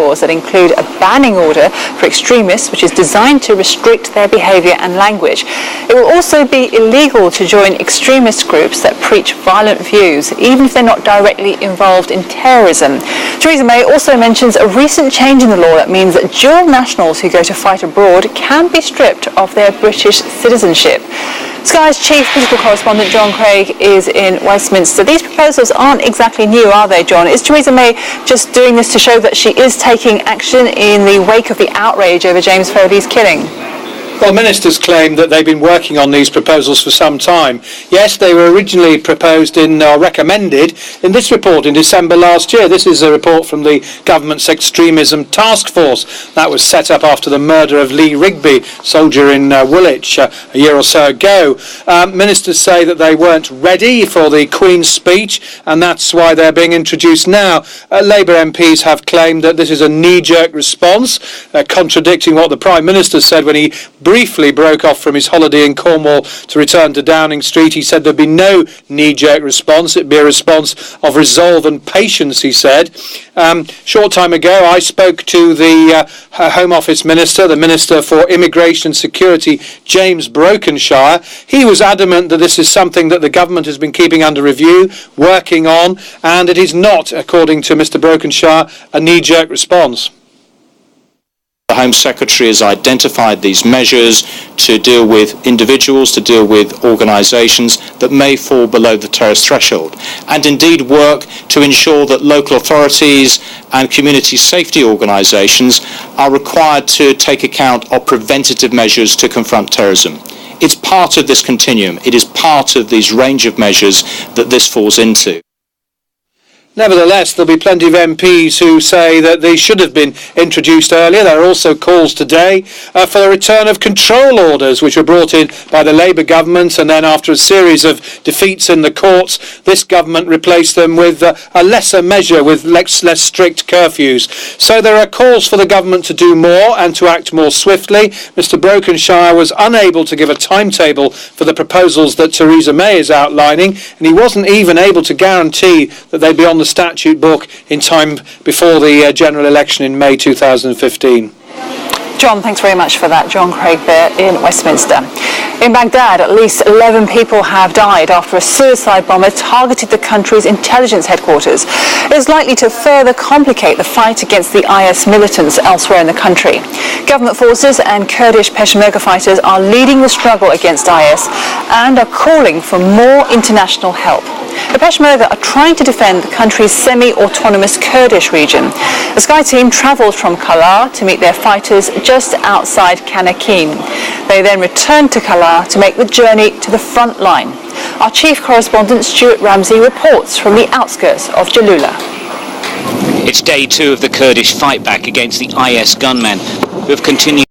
laws that include a banning order for extremists, which is designed to restrict their behaviour and language. It will also be illegal to join extremist groups that preach violent views, even if they're not directly involved in terrorism. Theresa May also mentions a recent change in the law that means that dual nationals who go to fight abroad can be stripped of their British citizenship. Sky's chief political correspondent John Craig is in Westminster. These proposals aren't exactly new, are they, John? Is Theresa May just doing this to show that she is taking action in the wake of the outrage over James Foley's killing? Well, ministers claim that they've been working on these proposals for some time. Yes, they were originally proposed recommended in this report in December last year. This is a report from the government's extremism task force that was set up after the murder of Lee Rigby, soldier in Woolwich, a year or so ago. Ministers say that they weren't ready for the Queen's speech, and that's why they're being introduced now. Labour MPs have claimed that this is a knee-jerk response, contradicting what the Prime Minister said when he briefly broke off from his holiday in Cornwall to return to Downing Street. He said there'd be no knee-jerk response. It'd be a response of resolve and patience, he said. Short time ago, I spoke to the Home Office Minister, the Minister for Immigration and Security, James Brokenshire. He was adamant that this is something that the government has been keeping under review, working on, and it is not, according to Mr. Brokenshire, a knee-jerk response. The Home Secretary has identified these measures to deal with individuals, to deal with organisations that may fall below the terrorist threshold, and indeed work to ensure that local authorities and community safety organisations are required to take account of preventative measures to confront terrorism. It's part of this continuum. It is part of these range of measures that this falls into. Nevertheless, there'll be plenty of MPs who say that they should have been introduced earlier. There are also calls today for the return of control orders, which were brought in by the Labour government, and then after a series of defeats in the courts, this government replaced them with a lesser measure, with less strict curfews. So there are calls for the government to do more and to act more swiftly. Mr. Brokenshire was unable to give a timetable for the proposals that Theresa May is outlining, and he wasn't even able to guarantee that they'd be on the statute book in time before the general election in May 2015. John, thanks very much for that. John Craig there in Westminster. In Baghdad, at least 11 people have died after a suicide bomber targeted the country's intelligence headquarters. It is likely to further complicate the fight against the IS militants elsewhere in the country. Government forces and Kurdish Peshmerga fighters are leading the struggle against IS and are calling for more international help. The Peshmerga are trying to defend the country's semi-autonomous Kurdish region. The Sky team travelled from Kalar to meet their fighters just outside Kanakin. They then returned to Kalar to make the journey to the front line. Our chief correspondent Stuart Ramsey reports from the outskirts of Jalula. It's day 2 of the Kurdish fight back against the IS gunmen who have continued